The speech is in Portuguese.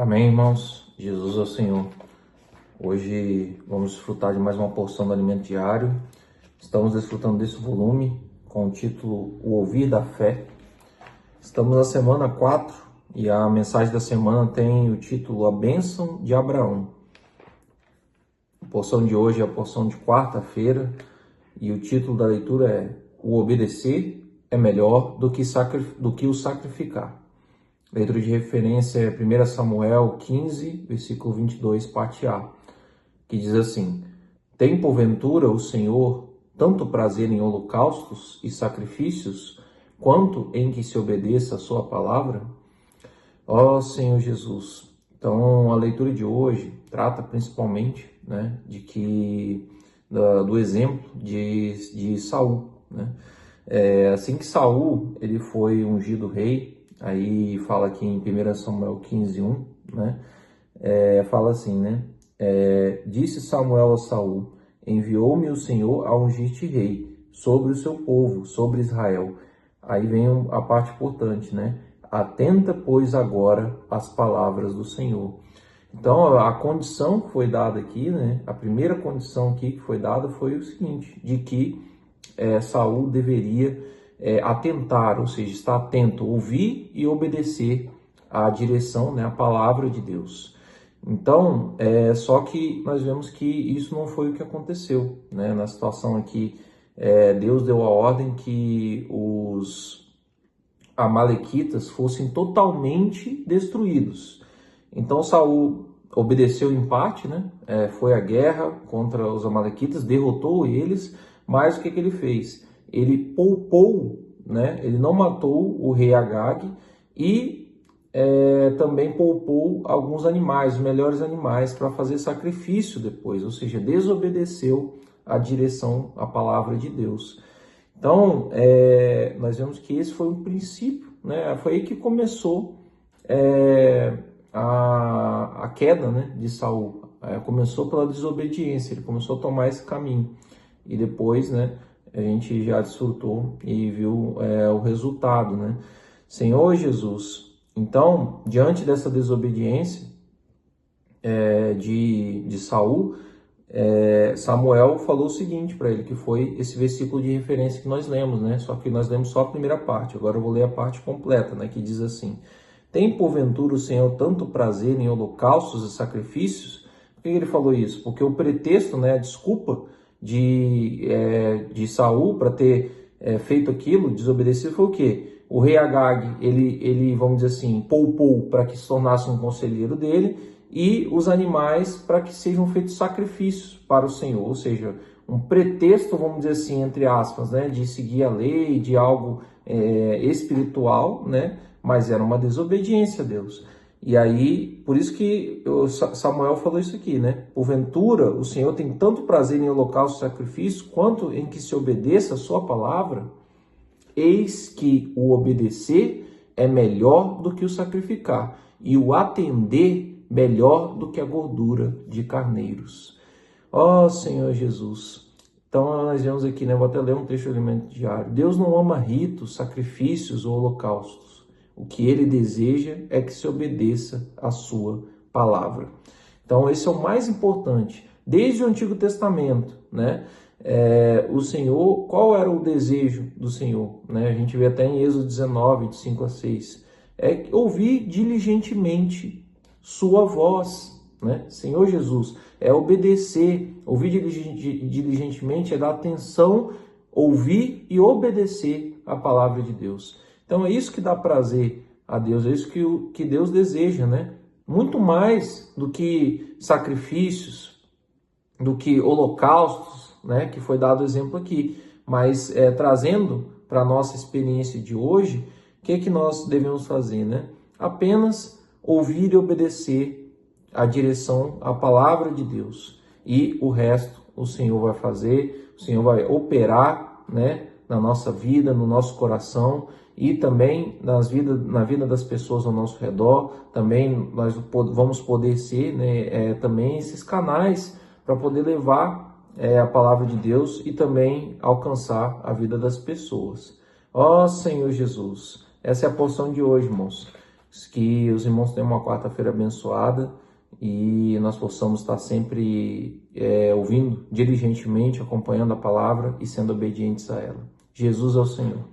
Amém, irmãos. Jesus é o Senhor. Hoje vamos desfrutar de mais uma porção do alimento diário. Estamos desfrutando desse volume com o título O Ouvir da Fé. Estamos na semana 4 e a mensagem da semana tem o título A Bênção de Abraão. A porção de hoje é a porção de quarta-feira e o título da leitura é O Obedecer é melhor do que o sacrificar. A leitura de referência é 1 Samuel 15, versículo 22, parte A, que diz assim: Tem porventura o Senhor tanto prazer em holocaustos e sacrifícios, quanto em que se obedeça a sua palavra? Ó Senhor Jesus! Então, a leitura de hoje trata principalmente, do exemplo de Saul, né? Assim que Saul ele foi ungido rei, aí fala aqui em 1 Samuel 15, 1, né? Fala assim, né? Disse Samuel a Saul: Enviou-me o Senhor a ungir-te rei sobre o seu povo, sobre Israel. Aí vem a parte importante, né? Atenta, pois, agora às palavras do Senhor. Então, a condição que foi dada aqui, né? A primeira condição aqui que foi dada foi o seguinte, de que Saul deveria atentar, ou seja, estar atento, ouvir e obedecer à direção, né, à palavra de Deus. Então, só que nós vemos que isso não foi o que aconteceu, né? Na situação aqui, Deus deu a ordem que os amalequitas fossem totalmente destruídos. Então, Saul obedeceu em parte, né? Foi à guerra contra os amalequitas, derrotou eles, mas o que ele fez? Ele poupou, né? Ele não matou o rei Agag e também poupou alguns animais, os melhores animais, para fazer sacrifício depois, ou seja, desobedeceu a direção, a palavra de Deus. Então, nós vemos que esse foi um princípio, né? Foi aí que começou a queda, né, de Saul. Começou pela desobediência, ele começou a tomar esse caminho. E depois, né, a gente já desfrutou e viu o resultado, né? Senhor Jesus, então, diante dessa desobediência de Saul, Samuel falou o seguinte para ele, que foi esse versículo de referência que nós lemos, né? Só que nós lemos só a primeira parte, agora eu vou ler a parte completa, né? Que diz assim: Tem porventura o Senhor tanto prazer em holocaustos e sacrifícios? Por que ele falou isso? Porque o pretexto, né, a desculpa de Saul para ter feito aquilo, desobedecido, foi o quê? O rei Agag, ele, vamos dizer assim, poupou para que se tornasse um conselheiro dele, e os animais para que sejam feitos sacrifícios para o Senhor, ou seja, um pretexto, vamos dizer assim, entre aspas, né, de seguir a lei, de algo espiritual, né, mas era uma desobediência a Deus. E aí, por isso que Samuel falou isso aqui, né? Porventura, o Senhor tem tanto prazer em holocausto e sacrifício, quanto em que se obedeça a sua palavra. Eis que o obedecer é melhor do que o sacrificar, e o atender melhor do que a gordura de carneiros. Ó Senhor Jesus! Então nós vemos aqui, né? Vou até ler um trecho do alimento diário. Deus não ama ritos, sacrifícios ou holocaustos. O que ele deseja é que se obedeça a sua palavra. Então esse é o mais importante. Desde o Antigo Testamento, né? O Senhor, qual era o desejo do Senhor? Né? A gente vê até em Êxodo 19, de 5 a 6. É ouvir diligentemente sua voz, né? Senhor Jesus, é obedecer. Ouvir diligentemente é dar atenção, ouvir e obedecer a palavra de Deus. Então é isso que dá prazer a Deus, é isso que Deus deseja, né? Muito mais do que sacrifícios, do que holocaustos, né, que foi dado o exemplo aqui, mas trazendo para a nossa experiência de hoje, o que nós devemos fazer, né? Apenas ouvir e obedecer a direção, a palavra de Deus, e o resto o Senhor vai fazer, o Senhor vai operar, né, na nossa vida, no nosso coração, e também na vida das pessoas ao nosso redor. Também nós vamos poder ser, né, também esses canais para poder levar a palavra de Deus e também alcançar a vida das pessoas. Ó Senhor Jesus, essa é a porção de hoje, irmãos. Que os irmãos tenham uma quarta-feira abençoada e nós possamos estar sempre ouvindo diligentemente, acompanhando a palavra e sendo obedientes a ela. Jesus é o Senhor.